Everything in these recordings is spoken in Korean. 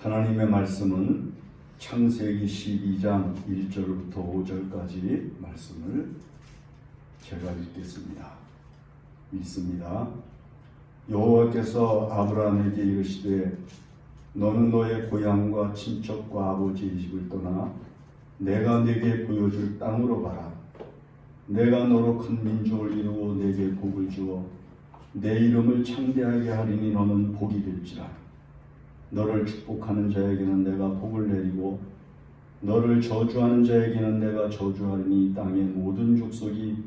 하나님의 말씀은 창세기 12장 1절부터 5절까지 말씀을 제가 읽겠습니다. 읽습니다. 여호와께서 아브라함에게 이르시되 너는 너의 고향과 친척과 아버지의 집을 떠나 내가 네게 보여줄 땅으로 가라. 내가 너로 큰 민족을 이루고 네게 복을 주어 내 이름을 창대하게 하리니 너는 복이 될지라. 너를 축복하는 자에게는 내가 복을 내리고 너를 저주하는 자에게는 내가 저주하리니 이 땅의 모든 족속이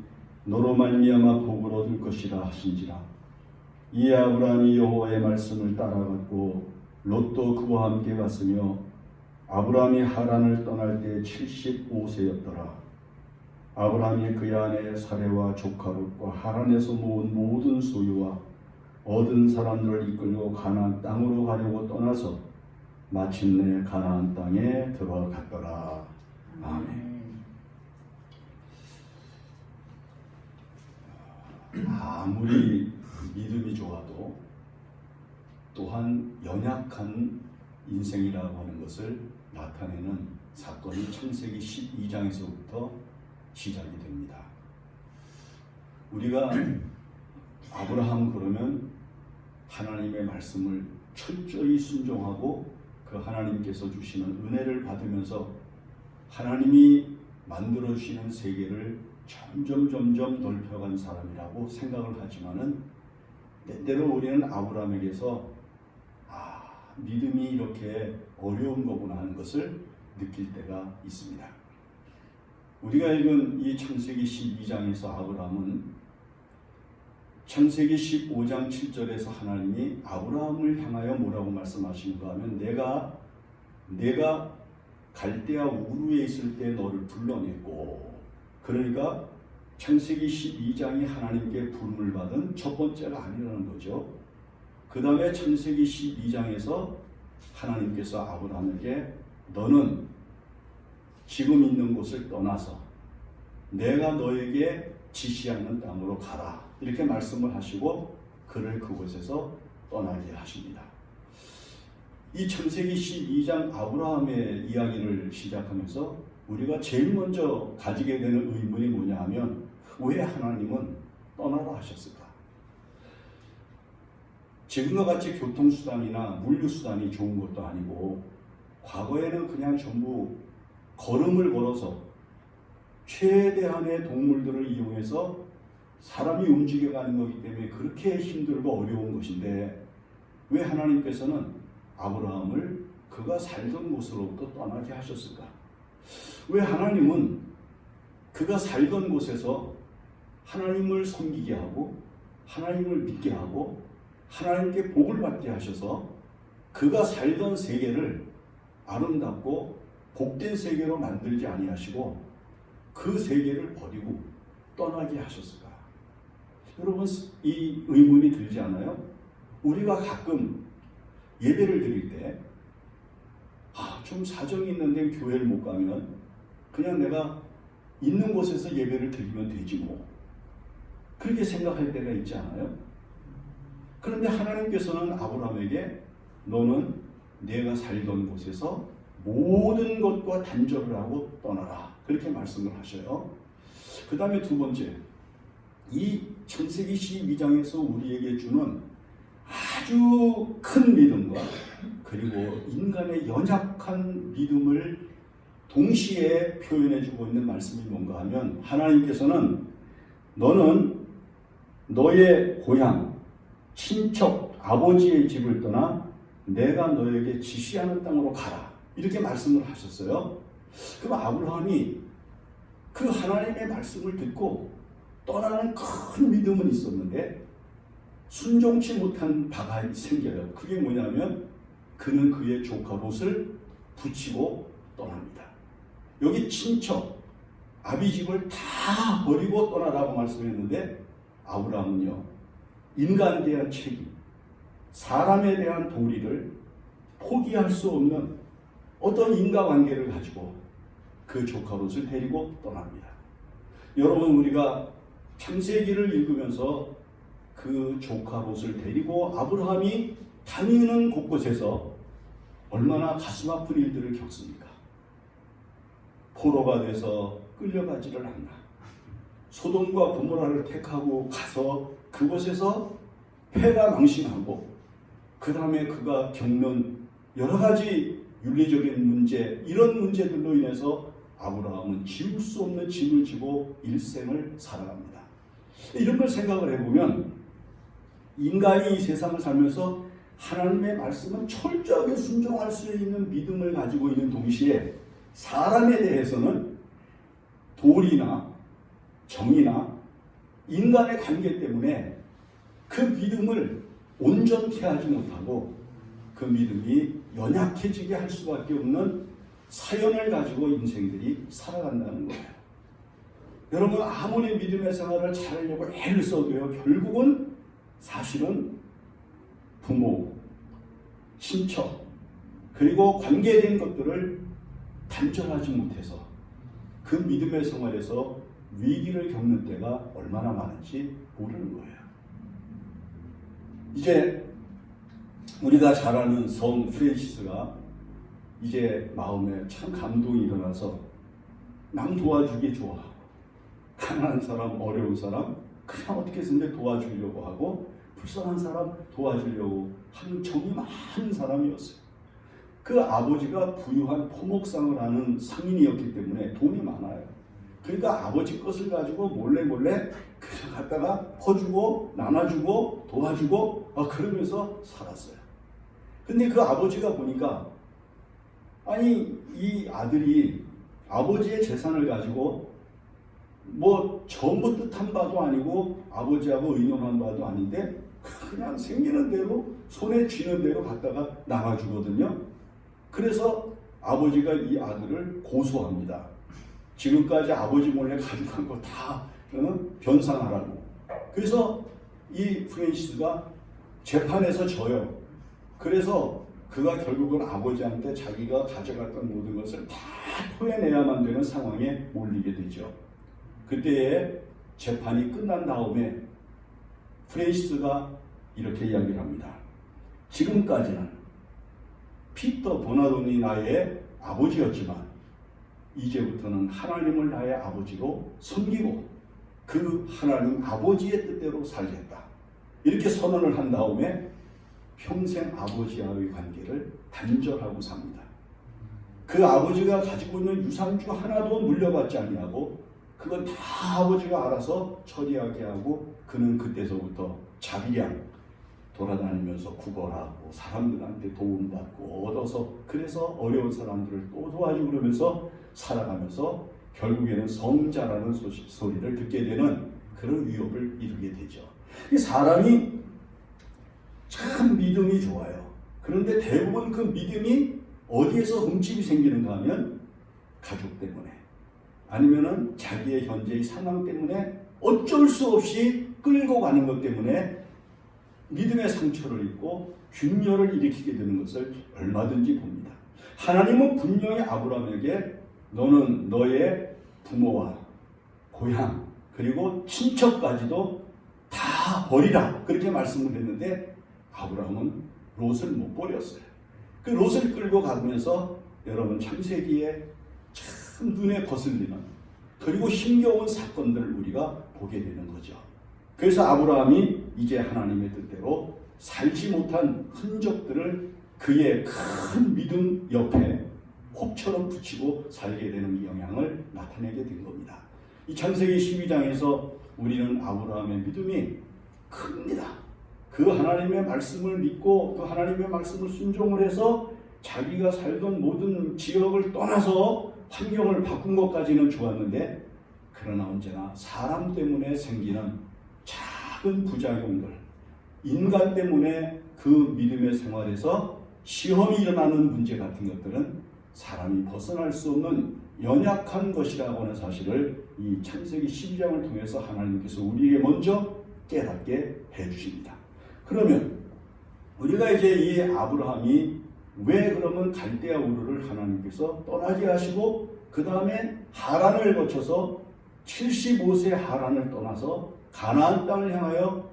너로 말미암아 복을 얻을 것이라 하신지라. 이에 아브라함이 여호와의 말씀을 따라갔고 롯도 그와 함께 갔으며 아브라함이 하란을 떠날 때 75세였더라. 아브라함이 그의 아내 사레와 조카 롯과 하란에서 모은 모든 소유와 얻은 사람들을 이끌고 가나안 땅으로 가려고 떠나서 마침내 가나안 땅에 들어갔더라. 아멘. 아무리 믿음이 좋아도 또한 연약한 인생이라고 하는 것을 나타내는 사건이 창세기 12장에서부터 시작이 됩니다. 우리가 아브라함 그러면 하나님의 말씀을 철저히 순종하고 그 하나님께서 주시는 은혜를 받으면서 하나님이 만들어 주시는 세계를 점점 넓혀간 사람이라고 생각을 하지만은 때때로 우리는 아브라함에게서 믿음이 이렇게 어려운 거구나 하는 것을 느낄 때가 있습니다. 우리가 읽은 이 창세기 12장에서 아브라함은 창세기 15장 7절에서 하나님이 아브라함을 향하여 뭐라고 말씀하시는가 하면 내가 갈대아 우르에 있을 때 너를 불러냈고, 그러니까 창세기 12장이 하나님께 부름을 받은 첫 번째가 아니라는 거죠. 그 다음에 창세기 12장에서 하나님께서 아브라함에게 너는 지금 있는 곳을 떠나서 내가 너에게 지시하는 땅으로 가라, 이렇게 말씀을 하시고 그를 그곳에서 떠나게 하십니다. 이 창세기 12장 아브라함의 이야기를 시작하면서 우리가 제일 먼저 가지게 되는 의문이 뭐냐 하면 왜 하나님은 떠나라 하셨을까? 지금과 같이 교통수단이나 물류수단이 좋은 것도 아니고 과거에는 그냥 전부 걸음을 걸어서 최대한의 동물들을 이용해서 사람이 움직여가는 거기 때문에 그렇게 힘들고 어려운 것인데 왜 하나님께서는 아브라함을 그가 살던 곳으로부터 떠나게 하셨을까? 왜 하나님은 그가 살던 곳에서 하나님을 섬기게 하고 하나님을 믿게 하고 하나님께 복을 받게 하셔서 그가 살던 세계를 아름답고 복된 세계로 만들지 아니하시고 그 세계를 버리고 떠나게 하셨을까? 여러분, 이 의문이 들지 않아요? 우리가 가끔 예배를 드릴 때 좀 사정이 있는데 교회를 못 가면 그냥 내가 있는 곳에서 예배를 드리면 되지 뭐, 그렇게 생각할 때가 있지 않아요? 그런데 하나님께서는 아브라함에게 너는 내가 살던 곳에서 모든 것과 단절을 하고 떠나라, 그렇게 말씀을 하셔요. 그 다음에 두 번째, 이 창세기 12장에서 우리에게 주는 아주 큰 믿음과 그리고 인간의 연약한 믿음을 동시에 표현해주고 있는 말씀이 뭔가 하면 하나님께서는 너는 너의 고향, 친척, 아버지의 집을 떠나 내가 너에게 지시하는 땅으로 가라, 이렇게 말씀을 하셨어요. 그럼 아브라함이 그 하나님의 말씀을 듣고 떠나는 큰 믿음은 있었는데 순종치 못한 바가 생겨요. 그게 뭐냐면 그는 그의 조카 롯을 붙이고 떠납니다. 여기 친척, 아비집을 다 버리고 떠나라고 말씀했는데 아브라함은요, 인간에 대한 책임, 사람에 대한 도리를 포기할 수 없는 어떤 인과관계를 가지고 그 조카 롯을 데리고 떠납니다. 여러분, 우리가 창세기를 읽으면서 그 조카 롯을 데리고 아브라함이 다니는 곳곳에서 얼마나 가슴 아픈 일들을 겪습니까? 포로가 돼서 끌려가지를 않나. 소돔과 고모라를 택하고 가서 그곳에서 패가 망신하고 그 다음에 그가 겪는 여러 가지 윤리적인 문제, 이런 문제들로 인해서 아브라함은 지울 수 없는 짐을 지고 일생을 살아갑니다. 이런 걸 생각을 해보면 인간이 이 세상을 살면서 하나님의 말씀은 철저하게 순종할 수 있는 믿음을 가지고 있는 동시에 사람에 대해서는 도리나 정의나 인간의 관계 때문에 그 믿음을 온전케 하지 못하고 그 믿음이 연약해지게 할 수밖에 없는 사연을 가지고 인생들이 살아간다는 거예요. 여러분, 아무리 믿음의 생활을 잘하려고 애를 써도요, 결국은 사실은 부모, 친척, 그리고 관계된 것들을 단절하지 못해서 그 믿음의 생활에서 위기를 겪는 때가 얼마나 많은지 모르는 거예요. 이제 우리가 잘 아는 성 프랜시스가 이제 마음에 참 감동이 일어나서 남 도와주기 좋아하고 가난한 사람, 어려운 사람 그냥 어떻게 해서든 도와주려고 하고 불쌍한 사람 도와주려고 하는 정이 많은 사람이었어요. 그 아버지가 부유한 포목상을 하는 상인이었기 때문에 돈이 많아요. 그러니까 아버지 것을 가지고 몰래 그냥 갖다가 퍼주고 나눠주고 도와주고 그러면서 살았어요. 근데 그 아버지가 보니까 아니 이 아들이 아버지의 재산을 가지고 뭐 전부 뜻한 바도 아니고 아버지하고 의논한 바도 아닌데 그냥 생기는 대로 손에 쥐는 대로 갖다가 나눠주거든요. 그래서 아버지가 이 아들을 고소합니다. 지금까지 아버지 몰래 가져간 거 다 변상하라고. 그래서 이 프랜시스가 재판에서 져요. 그래서 그가 결국은 아버지한테 자기가 가져갔던 모든 것을 다 토해내야만 되는 상황에 몰리게 되죠. 그때에 재판이 끝난 다음에 프랜시스가 이렇게 이야기를 합니다. 지금까지는 피터 보나돈이 나의 아버지였지만 이제부터는 하나님을 나의 아버지로 섬기고 그 하나님 아버지의 뜻대로 살겠다. 이렇게 선언을 한 다음에 평생 아버지와의 관계를 단절하고 삽니다. 그 아버지가 가지고 있는 유산 중 하나도 물려받지 아니하고 그건 다 아버지가 알아서 처리하게 하고 그는 그때서부터 자비량 돌아다니면서 구걸하고 사람들한테 도움받고 얻어서 그래서 어려운 사람들을 또 도와주고 그러면서 살아가면서 결국에는 성자라는 소리를 듣게 되는 그런 위협을 이루게 되죠. 이 사람이 참 믿음이 좋아요. 그런데 대부분 그 믿음이 어디에서 흠집이 생기는가 하면 가족 때문에 아니면은 자기의 현재의 상황 때문에 어쩔 수 없이 끌고 가는 것 때문에 믿음의 상처를 입고 균열을 일으키게 되는 것을 얼마든지 봅니다. 하나님은 분명히 아브라함에게 너는 너의 부모와 고향 그리고 친척까지도 다 버리라 그렇게 말씀을 했는데 아브라함은 롯을 못 버렸어요. 그 롯을 끌고 가면서 여러분 창세기에 참 눈에 거슬리는 그리고 힘겨운 사건들을 우리가 보게 되는 거죠. 그래서 아브라함이 이제 하나님의 뜻대로 살지 못한 흔적들을 그의 큰 믿음 옆에 홉처럼 붙이고 살게 되는 영향을 나타내게 된 겁니다. 이 창세기 12장에서 우리는 아브라함의 믿음이 큽니다. 그 하나님의 말씀을 믿고 그 하나님의 말씀을 순종을 해서 자기가 살던 모든 지역을 떠나서 환경을 바꾼 것까지는 좋았는데 그러나 언제나 사람 때문에 생기는 작은 부작용들, 인간 때문에 그 믿음의 생활에서 시험이 일어나는 문제 같은 것들은 사람이 벗어날 수 없는 연약한 것이라고 하는 사실을 이 창세기 12장을 통해서 하나님께서 우리에게 먼저 깨닫게 해주십니다. 그러면 우리가 이제 이 아브라함이 왜 그러면 갈대아 우르를 하나님께서 떠나게 하시고 그 다음에 하란을 거쳐서 75세 하란을 떠나서 가나안 땅을 향하여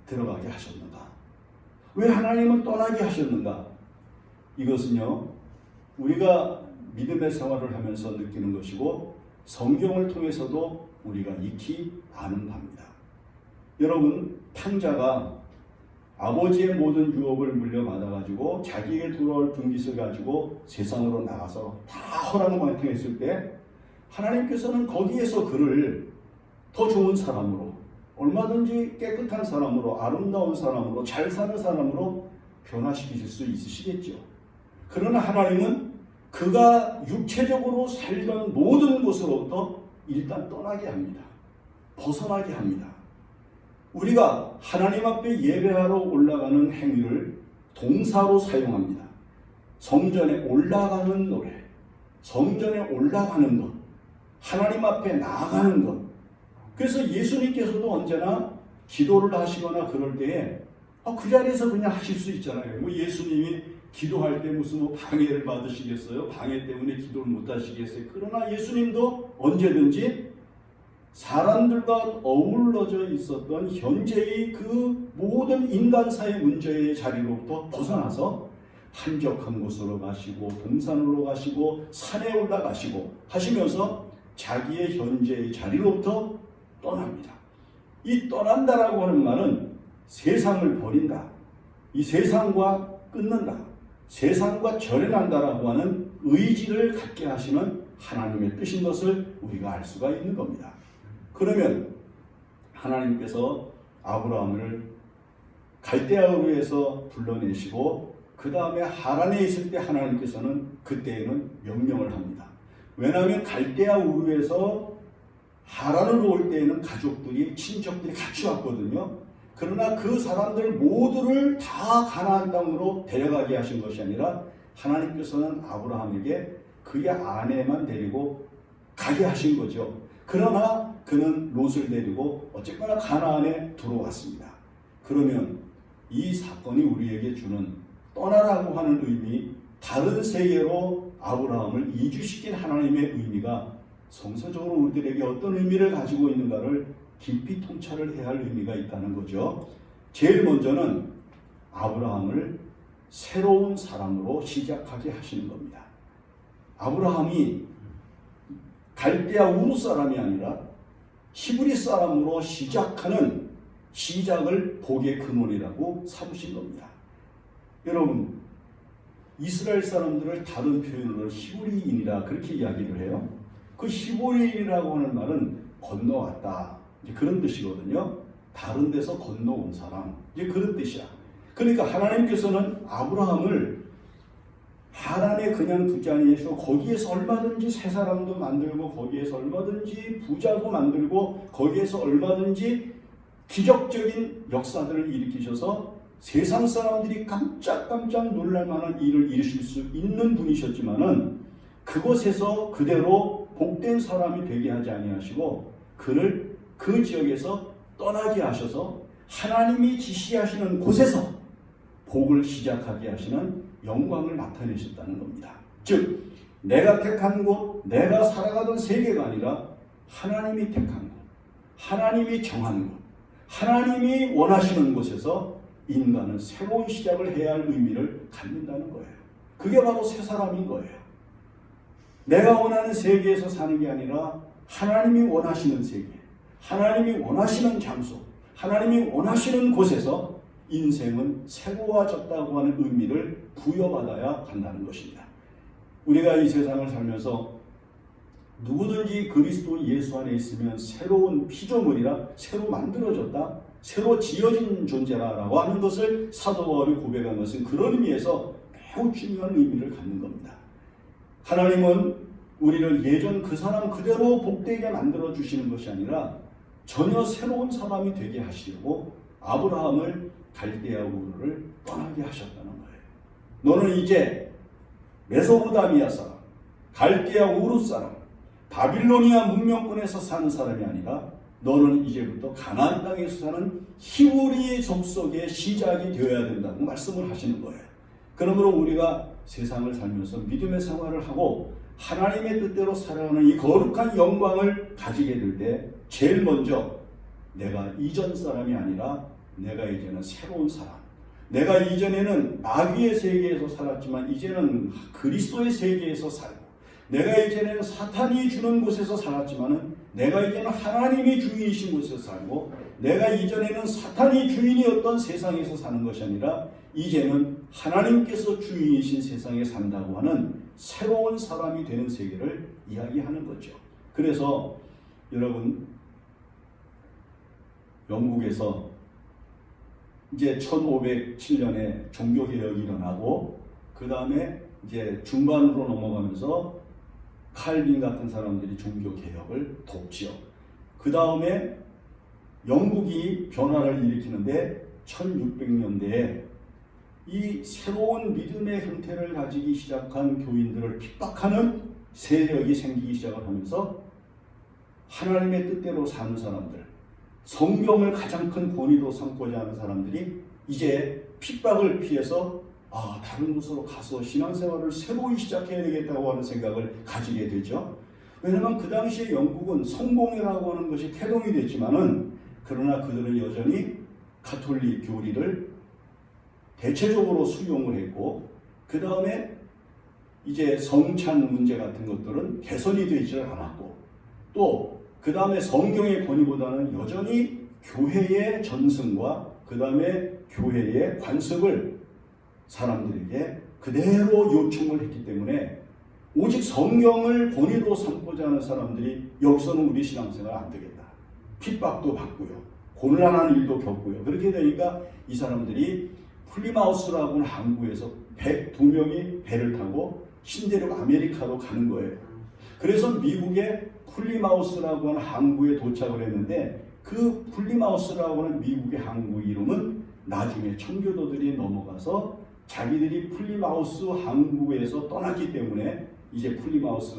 들어가게 하셨는가? 왜 하나님은 떠나게 하셨는가? 이것은요, 우리가 믿음의 생활을 하면서 느끼는 것이고 성경을 통해서도 우리가 익히 아는 바입니다. 여러분, 탕자가 아버지의 모든 유업을 물려받아가지고 자기에게 돌아올 분깃을 가지고 세상으로 나가서 다 허랑방탕했을 때 하나님께서는 거기에서 그를 더 좋은 사람으로, 얼마든지 깨끗한 사람으로, 아름다운 사람으로, 잘 사는 사람으로 변화시키실 수 있으시겠죠. 그러나 하나님은 그가 육체적으로 살던 모든 곳으로부터 일단 떠나게 합니다. 벗어나게 합니다. 우리가 하나님 앞에 예배하러 올라가는 행위를 동사로 사용합니다. 성전에 올라가는 노래, 성전에 올라가는 것, 하나님 앞에 나아가는 것. 그래서 예수님께서도 언제나 기도를 하시거나 그럴 때에 그 자리에서 그냥 하실 수 있잖아요. 뭐 예수님이 기도할 때 무슨 뭐 방해를 받으시겠어요? 방해 때문에 기도를 못 하시겠어요? 그러나 예수님도 언제든지 사람들과 어우러져 있었던 현재의 그 모든 인간사의 문제의 자리로부터 벗어나서 한적한 곳으로 가시고 동산으로 가시고 산에 올라가시고 하시면서 자기의 현재의 자리로부터 떠납니다. 이 떠난다라고 하는 말은 세상을 버린다, 이 세상과 끊는다, 세상과 절연한다라고 하는 의지를 갖게 하시는 하나님의 뜻인 것을 우리가 알 수가 있는 겁니다. 그러면 하나님께서 아브라함을 갈대아우르에서 불러내시고 그 다음에 하란에 있을 때 하나님께서는 그때에는 명령을 합니다. 왜냐하면 갈대아우르에서 하란으로 올 때에는 가족들이, 친척들이 같이 왔거든요. 그러나 그 사람들 모두를 다 가나안 땅으로 데려가게 하신 것이 아니라 하나님께서는 아브라함에게 그의 아내만 데리고 가게 하신 거죠. 그러나 그는 롯을 데리고 어쨌거나 가나안에 들어왔습니다. 그러면 이 사건이 우리에게 주는 떠나라고 하는 의미, 다른 세계로 아브라함을 이주시킨 하나님의 의미가 성서적으로 우리들에게 어떤 의미를 가지고 있는가를 깊이 통찰을 해야 할 의미가 있다는 거죠. 제일 먼저는 아브라함을 새로운 사람으로 시작하게 하시는 겁니다. 아브라함이 갈대아 우르 사람이 아니라 히브리 사람으로 시작하는 시작을 복의 근원이라고 삼으신 겁니다. 여러분, 이스라엘 사람들을 다른 표현으로 히브리인이라 그렇게 이야기를 해요. 그 히브리인이라고 하는 말은 건너왔다, 이제 그런 뜻이거든요. 다른 데서 건너온 사람, 이제 그런 뜻이야. 그러니까 하나님께서는 아브라함을 하란에 그냥 두지 아니해서 거기에서 얼마든지 새 사람도 만들고 거기에서 얼마든지 부자도 만들고 거기에서 얼마든지 기적적인 역사들을 일으키셔서 세상 사람들이 깜짝깜짝 놀랄만한 일을 이루실 수 있는 분이셨지만은 그곳에서 그대로 복된 사람이 되게 하지 아니하시고 그를 그 지역에서 떠나게 하셔서 하나님이 지시하시는 곳에서 복을 시작하게 하시는 영광을 나타내셨다는 겁니다. 즉 내가 택한 곳, 내가 살아가던 세계가 아니라 하나님이 택한 곳, 하나님이 정한 곳, 하나님이 원하시는 곳에서 인간은 새로운 시작을 해야 할 의미를 갖는다는 거예요. 그게 바로 새 사람인 거예요. 내가 원하는 세계에서 사는 게 아니라 하나님이 원하시는 세계, 하나님이 원하시는 장소, 하나님이 원하시는 곳에서 인생은 새로워졌다고 하는 의미를 부여받아야 한다는 것입니다. 우리가 이 세상을 살면서 누구든지 그리스도 예수 안에 있으면 새로운 피조물이라, 새로 만들어졌다, 새로 지어진 존재라고 하는 것을 사도 바울이 고백한 것은 그런 의미에서 매우 중요한 의미를 갖는 겁니다. 하나님은 우리를 예전 그 사람 그대로 복되게 만들어 주시는 것이 아니라 전혀 새로운 사람이 되게 하시려고 아브라함을 갈대아 우르를 떠나게 하셨다는 거예요. 너는 이제 메소포타미아 사람, 갈대아 우르 사람, 바빌로니아 문명권에서 사는 사람이 아니라 너는 이제부터 가나안 땅에서 사는 히브리 족속의 시작이 되어야 된다고 말씀을 하시는 거예요. 그러므로 우리가 세상을 살면서 믿음의 생활을 하고 하나님의 뜻대로 살아가는 이 거룩한 영광을 가지게 될 때 제일 먼저 내가 이전 사람이 아니라 내가 이제는 새로운 사람, 내가 이전에는 마귀의 세계에서 살았지만 이제는 그리스도의 세계에서 살고, 내가 이전에는 사탄이 주는 곳에서 살았지만은 내가 이제는 하나님이 주인이신 곳에서 살고, 내가 이전에는 사탄이 주인이었던 세상에서 사는 것이 아니라 이제는 하나님께서 주인이신 세상에 산다고 하는 새로운 사람이 되는 세계를 이야기하는 거죠. 그래서 여러분, 영국에서 이제 1507년에 종교개혁이 일어나고, 그 다음에 이제 중반으로 넘어가면서 칼빈 같은 사람들이 종교개혁을 돕지요. 그 다음에 영국이 변화를 일으키는데 1600년대에 이 새로운 믿음의 형태를 가지기 시작한 교인들을 핍박하는 세력이 생기기 시작을 하면서 하나님의 뜻대로 사는 사람들, 성경을 가장 큰 권위로 삼고자 하는 사람들이 이제 핍박을 피해서 다른 곳으로 가서 신앙생활을 새로이 시작해야 되겠다고 하는 생각을 가지게 되죠. 왜냐하면 그 당시에 영국은 성공이라고 하는 것이 태동이 됐지만은, 그러나 그들은 여전히 가톨릭 교리를 대체적으로 수용을 했고, 그 다음에 이제 성찬 문제 같은 것들은 개선이 되지 않았고, 또 그 다음에 성경의 권위보다는 여전히 교회의 전승과 그 다음에 교회의 관습을 사람들에게 그대로 요청을 했기 때문에 오직 성경을 권위로 삼고자 하는 사람들이 여기서는 우리 신앙생활 안 되겠다, 핍박도 받고요, 곤란한 일도 겪고요. 그렇게 되니까 이 사람들이 플리마우스라고 하는 항구에서 102명이 배를 타고 신대륙 아메리카로 가는 거예요. 그래서 미국의 플리마우스라고 하는 항구에 도착을 했는데, 그 플리마우스라고 하는 미국의 항구 이름은 나중에 청교도들이 넘어가서 자기들이 플리마우스 항구에서 떠났기 때문에 이제 플리마우스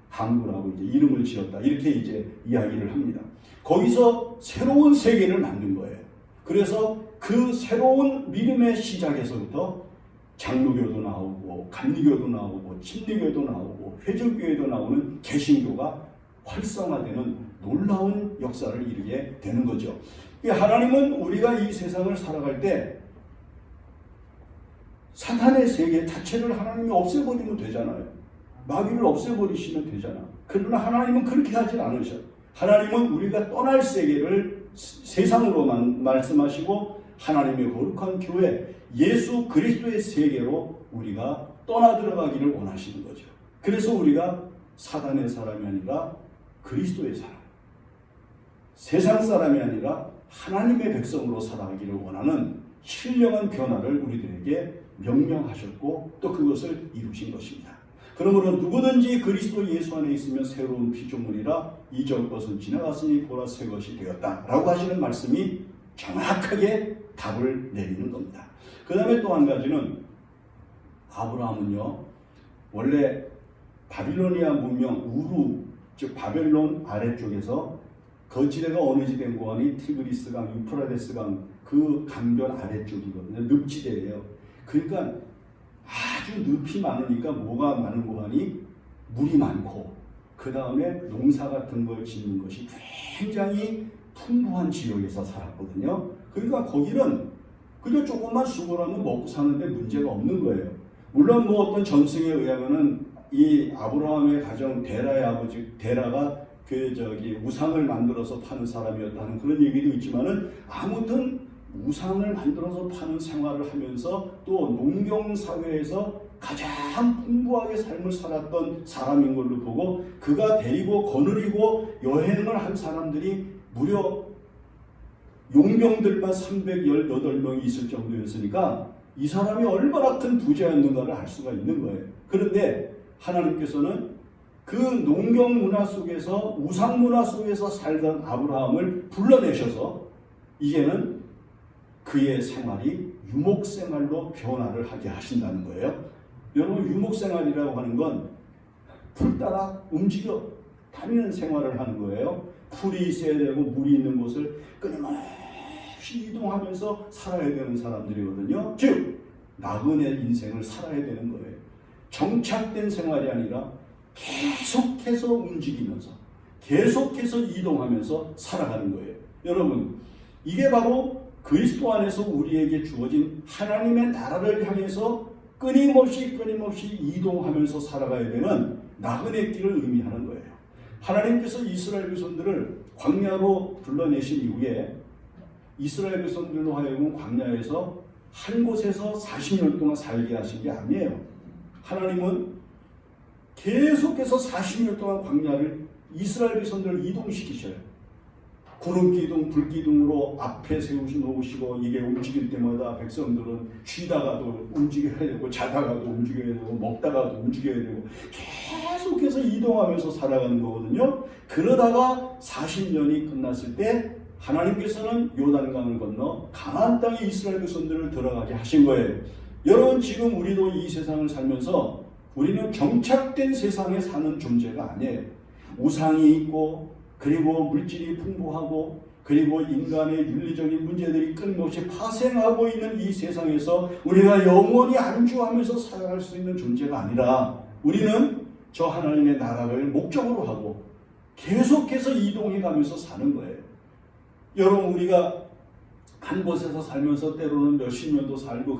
항구라고 이제 이름을 지었다, 이렇게 이제 이야기를 합니다. 거기서 새로운 세계를 만든 거예요. 그래서 그 새로운 믿음의 시작에서부터 장로교도 나오고 감리교도 나오고 침례교도 나오고 회중교회도 나오는 개신교가 활성화되는 놀라운 역사를 이루게 되는 거죠. 하나님은 우리가 이 세상을 살아갈 때 사탄의 세계 자체를 하나님이 없애버리면 되잖아요. 마귀를 없애버리시면 되잖아. 그러나 하나님은 그렇게 하지 않으셔요. 하나님은 우리가 떠날 세계를 세상으로만 말씀하시고, 하나님의 거룩한 교회 예수 그리스도의 세계로 우리가 떠나들어가기를 원하시는 거죠. 그래서 우리가 사단의 사람이 아니라 그리스도의 사람, 세상 사람이 아니라 하나님의 백성으로 살아가기를 원하는 신령한 변화를 우리들에게 명령하셨고, 또 그것을 이루신 것입니다. 그러므로 누구든지 그리스도 예수 안에 있으면 새로운 피조물이라, 이전 것은 지나갔으니 보라 새 것이 되었다 라고 하시는 말씀이 정확하게 답을 내리는 겁니다. 그 다음에 또 한 가지는, 아브라함은요, 원래 바빌로니아 문명 우루, 즉 바벨론 아래쪽에서 거지대가 어느 지대인고 하니 티그리스강, 유프라데스강 그 강변 아래쪽이거든요. 늪지대예요. 그러니까 아주 늪이 많으니까 뭐가 많은고 하니 물이 많고, 그 다음에 농사 같은 걸 짓는 것이 굉장히 풍부한 지역에서 살았거든요. 그러니까 거기는 그저 조금만 수고를 하면 먹고 사는데 문제가 없는 거예요. 물론 뭐 어떤 전승에 의하면은 이 아브라함의 가정 데라의 아버지 데라가 우상을 만들어서 파는 사람이었다는 그런 얘기도 있지만은, 아무튼 우상을 만들어서 파는 생활을 하면서 또 농경 사회에서 가장 풍부하게 삶을 살았던 사람인 걸로 보고, 그가 데리고 거느리고 여행을 한 사람들이 무려 용병들만 318명이 있을 정도였으니까 이 사람이 얼마나 큰 부자였는가를 알 수가 있는 거예요. 그런데 하나님께서는 그 농경 문화 속에서, 우상 문화 속에서 살던 아브라함을 불러내셔서 이제는 그의 생활이 유목생활로 변화를 하게 하신다는 거예요. 여러분, 유목생활이라고 하는 건 풀 따라 움직여 다니는 생활을 하는 거예요. 풀이 있어야 되고 물이 있는 곳을 끊임없이 이동하면서 살아야 되는 사람들이거든요. 즉 나그네 인생을 살아야 되는 거예요. 정착된 생활이 아니라 계속해서 움직이면서 계속해서 이동하면서 살아가는 거예요. 여러분, 이게 바로 그리스도 안에서 우리에게 주어진 하나님의 나라를 향해서 끊임없이 이동하면서 살아가야 되는 나그네 길을 의미하는 거예요. 하나님께서 이스라엘 백성들을 광야로 불러내신 이후에 이스라엘 백성들로 하여금 광야에서 한 곳에서 40년 동안 살게 하신 게 아니에요. 하나님은 계속해서 40년 동안 광야를 이스라엘 백성들을 이동시키셔요. 구름기둥, 불기둥으로 앞에 세우시고 이게 움직일 때마다 백성들은 쉬다가도 움직여야 되고 자다가도 움직여야 되고 먹다가도 움직여야 되고 계속해서 이동하면서 살아가는 거거든요. 그러다가 40년이 끝났을 때 하나님께서는 요단강을 건너 가나안 땅에 이스라엘 백성들을 들어가게 하신 거예요. 여러분, 지금 우리도 이 세상을 살면서 우리는 정착된 세상에 사는 존재가 아니에요. 우상이 있고 그리고 물질이 풍부하고 그리고 인간의 윤리적인 문제들이 끊임없이 파생하고 있는 이 세상에서 우리가 영원히 안주하면서 살아갈 수 있는 존재가 아니라 우리는 저 하나님의 나라를 목적으로 하고 계속해서 이동해가면서 사는 거예요. 여러분, 우리가 한 곳에서 살면서 때로는 몇십 년도 살고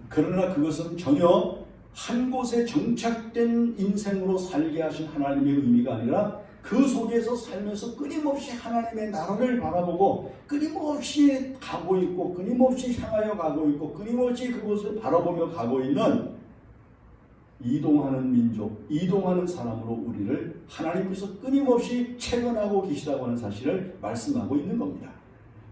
그러나 그것은 전혀 한 곳에 정착된 인생으로 살게 하신 하나님의 의미가 아니라 그 속에서 살면서 끊임없이 하나님의 나라를 바라보고 끊임없이 가고 있고 끊임없이 향하여 가고 있고 끊임없이 그곳을 바라보며 가고 있는 이동하는 민족, 이동하는 사람으로 우리를 하나님께서 끊임없이 체건하고 계시다고 하는 사실을 말씀하고 있는 겁니다.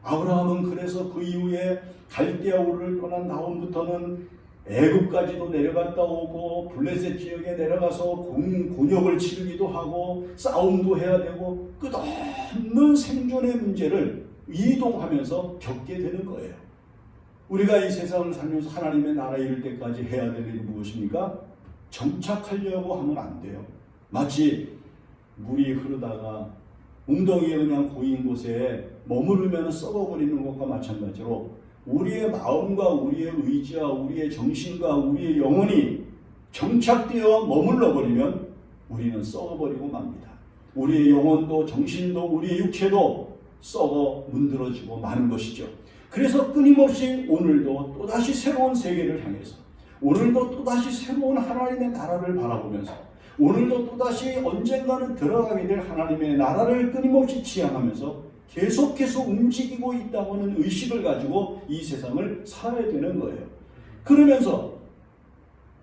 아브라함은 그래서 그 이후에 갈대아 우르를 떠난 다음부터는 애굽까지도 내려갔다 오고 블레셋 지역에 내려가서 곤욕을 치르기도 하고 싸움도 해야 되고 끝없는 생존의 문제를 이동하면서 겪게 되는 거예요. 우리가 이 세상을 살면서 하나님의 나라에 이를 때까지 해야 될 일이 무엇입니까? 정착하려고 하면 안 돼요. 마치 물이 흐르다가 웅덩이에 그냥 고인 곳에 머무르면 썩어버리는 것과 마찬가지로 우리의 마음과 우리의 의지와 우리의 정신과 우리의 영혼이 정착되어 머물러 버리면 우리는 썩어버리고 맙니다. 우리의 영혼도 정신도 우리의 육체도 썩어 문드러지고 마는 것이죠. 그래서 끊임없이 오늘도 또다시 새로운 세계를 향해서 오늘도 또다시 새로운 하나님의 나라를 바라보면서 오늘도 또다시 언젠가는 들어가게 될 하나님의 나라를 끊임없이 지향하면서 계속해서 움직이고 있다고 하는 의식을 가지고 이 세상을 살아야 되는 거예요. 그러면서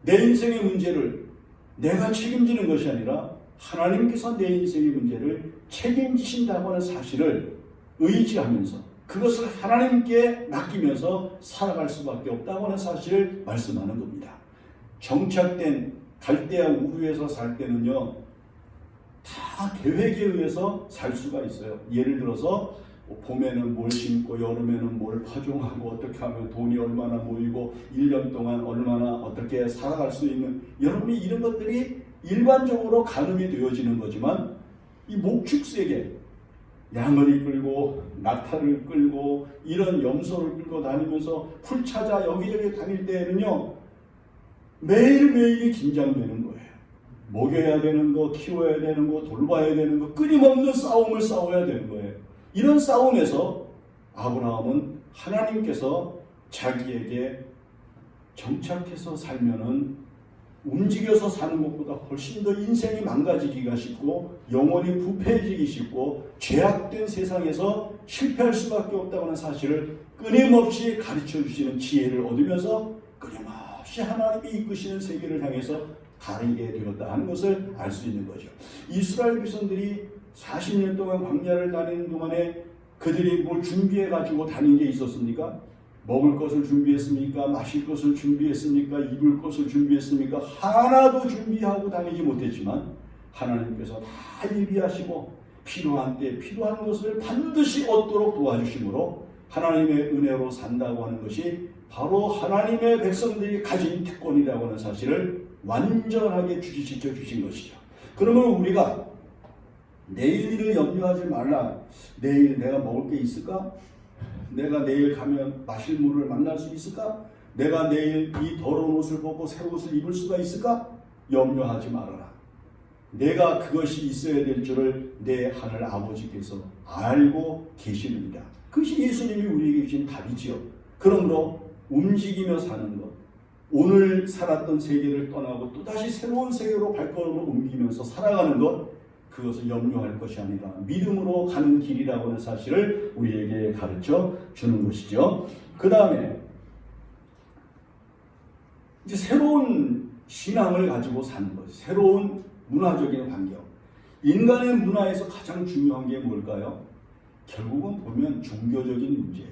내 인생의 문제를 내가 책임지는 것이 아니라 하나님께서 내 인생의 문제를 책임지신다고 하는 사실을 의지하면서 그것을 하나님께 맡기면서 살아갈 수밖에 없다고 하는 사실을 말씀하는 겁니다. 정착된 갈대아 우르에서 살 때는요, 다 계획에 의해서 살 수가 있어요. 예를 들어서 봄에는 뭘 심고 여름에는 뭘 파종하고 어떻게 하면 돈이 얼마나 모이고 1년 동안 얼마나 어떻게 살아갈 수 있는, 여러분이 이런 것들이 일반적으로 가늠이 되어지는 거지만 이 목축세계, 양을 이끌고 낙타를 끌고 이런 염소를 끌고 다니면서 풀 찾아 여기저기 다닐 때에는요, 매일매일이 긴장되는 거예요. 먹여야 되는 거, 키워야 되는 거, 돌봐야 되는 거, 끊임없는 싸움을 싸워야 되는 거예요. 이런 싸움에서 아브라함은 하나님께서 자기에게 정착해서 살면은 움직여서 사는 것보다 훨씬 더 인생이 망가지기가 쉽고 영혼이 부패해지기 쉽고 죄악된 세상에서 실패할 수밖에 없다고 하는 사실을 끊임없이 가르쳐 주시는 지혜를 얻으면서 끊임없이 하나님이 이끄시는 세계를 향해서 가리게 되었다 하는 것을 알 수 있는 거죠. 이스라엘 백성들이 40년 동안 광야를 다니는 동안에 그들이 뭘 준비해 가지고 다닌 게 있었습니까? 먹을 것을 준비했습니까? 마실 것을 준비했습니까? 입을 것을 준비했습니까? 하나도 준비하고 다니지 못했지만 하나님께서 다 예비하시고 필요한 때 필요한 것을 반드시 얻도록 도와주심으로 하나님의 은혜로 산다고 하는 것이 바로 하나님의 백성들이 가진 특권이라고 하는 사실을 완전하게 주지시켜 주신 것이죠. 그러면 우리가 내일 일을 염려하지 말라. 내일 내가 먹을 게 있을까? 내가 내일 가면 마실 물을 만날 수 있을까? 내가 내일 이 더러운 옷을 벗고 새 옷을 입을 수가 있을까? 염려하지 말아라. 내가 그것이 있어야 될 줄을 내 하늘 아버지께서 알고 계십니다. 그것이 예수님이 우리에게 주신 답이지요. 그러므로 움직이며 사는 것, 오늘 살았던 세계를 떠나고 또다시 새로운 세계로 발걸음을 옮기면서 살아가는 것, 그것을 염려할 것이 아니라 믿음으로 가는 길이라고 하는 사실을 우리에게 가르쳐 주는 것이죠. 그 다음에 이제 새로운 신앙을 가지고 사는 것, 새로운 문화적인 환경. 인간의 문화에서 가장 중요한 게 뭘까요? 결국은 보면 종교적인 문제예요.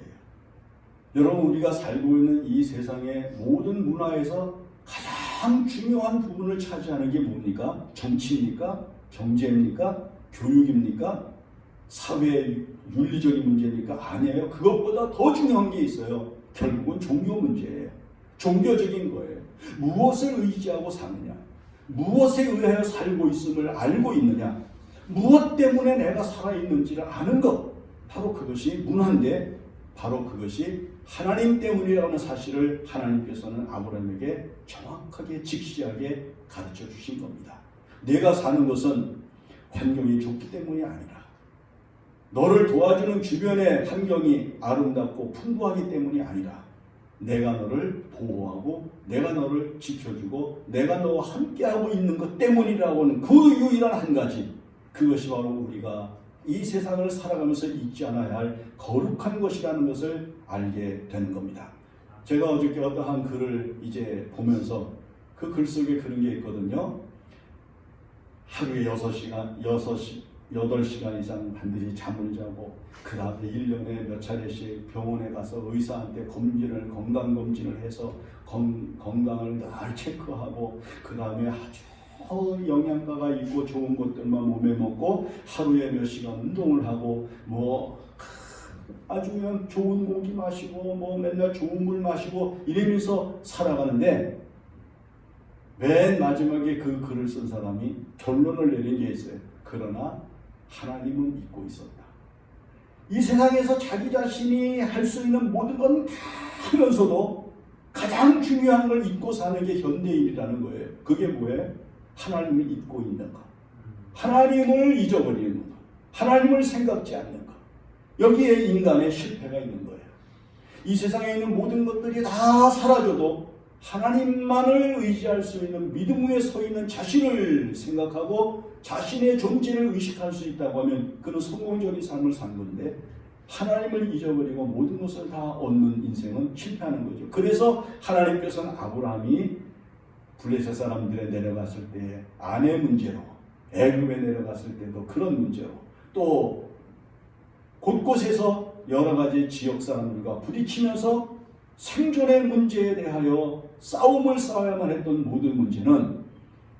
여러분, 우리가 살고 있는 이 세상의 모든 문화에서 가장 중요한 부분을 차지하는 게 뭡니까? 정치입니까? 경제입니까? 교육입니까? 사회 윤리적인 문제입니까? 아니에요. 그것보다 더 중요한 게 있어요. 결국은 종교 문제예요. 종교적인 거예요. 무엇을 의지하고 사느냐? 무엇에 의하여 살고 있음을 알고 있느냐? 무엇 때문에 내가 살아있는지를 아는 것. 바로 그것이 문화인데, 바로 그것이 하나님 때문이라는 사실을 하나님께서는 아브라함에게 정확하게 직시하게 가르쳐 주신 겁니다. 내가 사는 것은 환경이 좋기 때문이 아니라 너를 도와주는 주변의 환경이 아름답고 풍부하기 때문이 아니라 내가 너를 보호하고 내가 너를 지켜주고 내가 너와 함께하고 있는 것 때문이라고 하는 그 유일한 한 가지, 그것이 바로 우리가 이 세상을 살아가면서 잊지 않아야 할 거룩한 것이라는 것을 알게 되는 겁니다. 제가 어저께 어떠한 글을 이제 보면서 그 글 속에 그런 게 있거든요. 하루에 8시간 이상 반드시 잠을 자고 그 다음에 1년에 몇 차례씩 병원에 가서 의사한테 건강검진을 해서 건강을 늘 체크하고 그 다음에 아주 영양가가 있고 좋은 것들만 몸에 먹고 하루에 몇 시간 운동을 하고 아주 그냥 좋은 고기 마시고 맨날 좋은 물 마시고 이러면서 살아가는데 맨 마지막에 그 글을 쓴 사람이 결론을 내린 게 있어요. 그러나 하나님은 잊고 있었다. 이 세상에서 자기 자신이 할 수 있는 모든 건 다 하면서도 가장 중요한 걸 잊고 사는 게 현대인이라는 거예요. 그게 뭐예요? 하나님을 잊고 있는 것. 하나님을 잊어버리는 것. 하나님을 생각지 않는 것. 여기에 인간의 실패가 있는 거예요. 이 세상에 있는 모든 것들이 다 사라져도 하나님만을 의지할 수 있는 믿음 위에 서 있는 자신을 생각하고 자신의 존재를 의식할 수 있다고 하면 그는 성공적인 삶을 산 건데, 하나님을 잊어버리고 모든 것을 다 얻는 인생은 실패하는 거죠. 그래서 하나님께서는 아브라함이 블레셋 사람들에 내려갔을 때 아내 문제로, 애굽에 내려갔을 때도 그런 문제로, 또 곳곳에서 여러 가지 지역 사람들과 부딪히면서 생존의 문제에 대하여 싸움을 싸워야만 했던 모든 문제는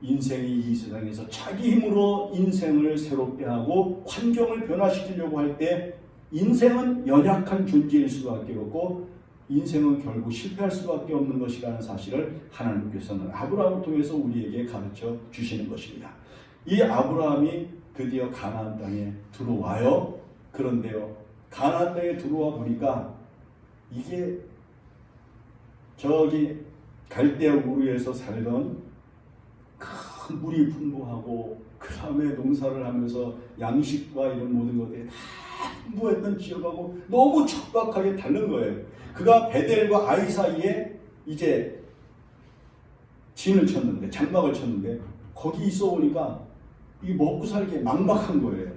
인생이 이 세상에서 자기 힘으로 인생을 새롭게 하고 환경을 변화시키려고 할 때 인생은 연약한 존재일 수밖에 없고 인생은 결국 실패할 수밖에 없는 것이라는 사실을 하나님께서는 아브라함을 통해서 우리에게 가르쳐 주시는 것입니다. 이 아브라함이 드디어 가나안 땅에 들어와요. 그런데요, 가나안 땅에 들어와 보니까 이게 저기 갈대아 우르에서 살던 큰 물이 풍부하고 그 다음에 농사를 하면서 양식과 이런 모든 것들이 다 풍부했던 지역하고 너무 척박하게 다른 거예요. 그가 베델과 아이 사이에 이제 진을 쳤는데, 장막을 쳤는데 거기 있어 보니까 이 먹고 살기 막막한 거예요.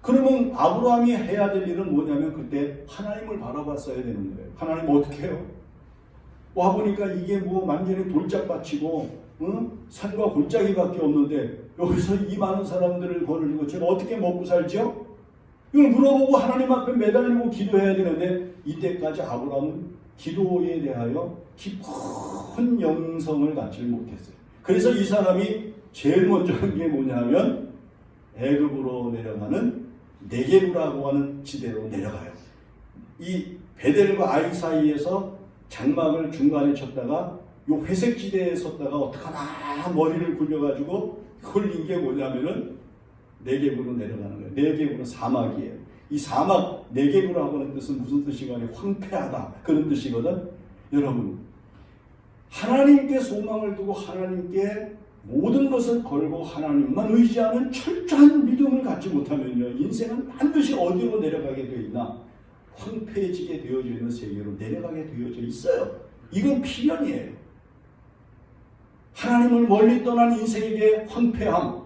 그러면 아브라함이 해야 될 일은 뭐냐면 그때 하나님을 바라봤어야 되는 거예요. 하나님 어떻게 해요? 와보니까 이게 완전히 돌짝밭이고 산과 골짜기밖에 없는데 여기서 이 많은 사람들을 거느리고 제가 어떻게 먹고 살죠? 이걸 물어보고 하나님 앞에 매달리고 기도해야 되는데 이때까지 아브라함은 기도에 대하여 깊은 영성을 갖지 못했어요. 그래서 이 사람이 제일 먼저 한 게 뭐냐면 애굽으로 내려가는 네게브라고 하는 지대로 내려가요. 이 베델과 아이 사이에서 장막을 중간에 쳤다가 요 회색 지대에 섰다가 어떡하나 머리를 굴려가지고 걸린 게 뭐냐면은 네게브로 내려가는 거예요. 네게브는 사막이에요. 이 사막, 네게브라고 하는 뜻은 무슨 뜻이가 아니라 황폐하다 그런 뜻이거든. 여러분, 하나님께 소망을 두고 하나님께 모든 것을 걸고 하나님만 의지하는 철저한 믿음을 갖지 못하면요, 인생은 반드시 어디로 내려가게 되어 있나? 황폐해지게 되어져 있는 세계로 내려가게 되어져 있어요. 이건 필연이에요. 하나님을 멀리 떠난 인생에게 황폐함,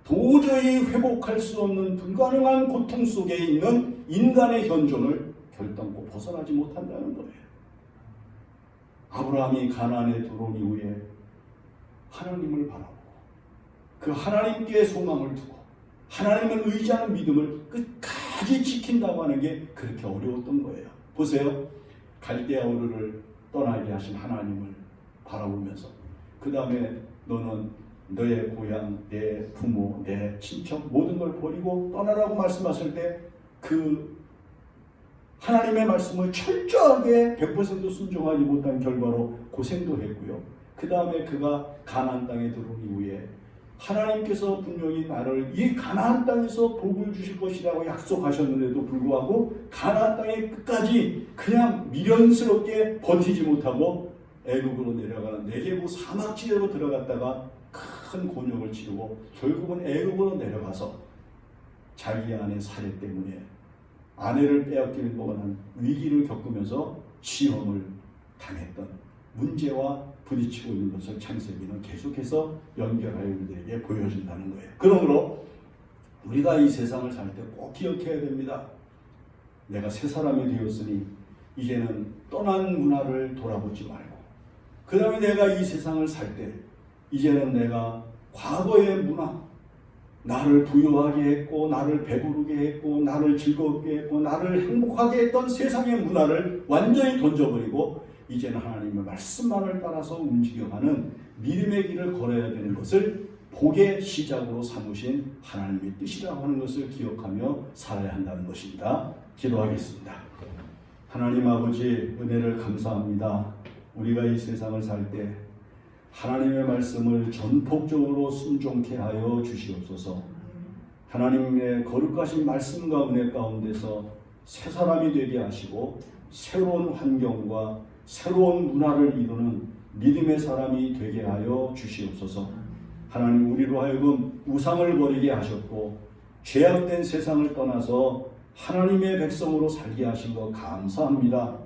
도저히 회복할 수 없는 불가능한 고통 속에 있는 인간의 현존을 결단코 벗어나지 못한다는 거예요. 아브라함이 가나안에 들어온 이후에 하나님을 바라보고 그 하나님께 소망을 두고 하나님을 의지하는 믿음을 끝까지 지킨다고 하는 게 그렇게 어려웠던 거예요. 보세요. 갈대아 우르를 떠나게 하신 하나님을 바라보면서 그 다음에 너는 너의 고향, 내 부모, 내 친척 모든 걸 버리고 떠나라고 말씀하실 때 그 하나님의 말씀을 철저하게 100% 순종하지 못한 결과로 고생도 했고요. 그 다음에 그가 가나안 땅에 들어온 이후에 하나님께서 분명히 나를 이 가나안 땅에서 복을 주실 것이라고 약속하셨는데도 불구하고 가나안 땅에 끝까지 그냥 미련스럽게 버티지 못하고 애굽으로 내려가는 네게부 사막지대로 들어갔다가 큰 곤욕을 치르고 결국은 애굽으로 내려가서 자기 아내 살해 때문에 아내를 빼앗기는 것만 위기를 겪으면서 시험을 당했던 문제와 부딪히고 있는 것을 창세기는 계속해서 연결하여 우리에게 보여준다는 거예요. 그러므로 우리가 이 세상을 살 때 꼭 기억해야 됩니다. 내가 새 사람이 되었으니 이제는 떠난 문화를 돌아보지 말고 그 다음에 내가 이 세상을 살 때 이제는 내가 과거의 문화, 나를 부유하게 했고 나를 배부르게 했고 나를 즐겁게 했고 나를 행복하게 했던 세상의 문화를 완전히 던져버리고 이제는 하나님의 말씀만을 따라서 움직여가는 믿음의 길을 걸어야 되는 것을 복의 시작으로 삼으신 하나님의 뜻이라고 하는 것을 기억하며 살아야 한다는 것입니다. 기도하겠습니다. 하나님 아버지 은혜를 감사합니다. 우리가 이 세상을 살 때 하나님의 말씀을 전폭적으로 순종케 하여 주시옵소서. 하나님의 거룩하신 말씀과 은혜 가운데서 새 사람이 되게 하시고 새로운 환경과 새로운 문화를 이루는 믿음의 사람이 되게 하여 주시옵소서. 하나님 우리로 하여금 우상을 버리게 하셨고 죄악된 세상을 떠나서 하나님의 백성으로 살게 하신 것 감사합니다.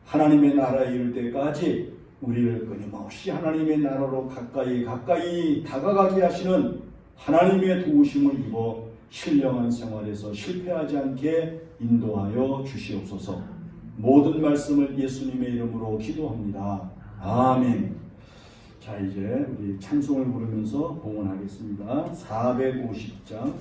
하나님의 나라에 이를 때까지 우리를 끊임없이 하나님의 나라로 가까이 다가가게 하시는 하나님의 도우심을 입어 신령한 생활에서 실패하지 않게 인도하여 주시옵소서. 모든 말씀을 예수님의 이름으로 기도합니다. 아멘. 자, 이제 우리 찬송을 부르면서 봉헌하겠습니다. 450장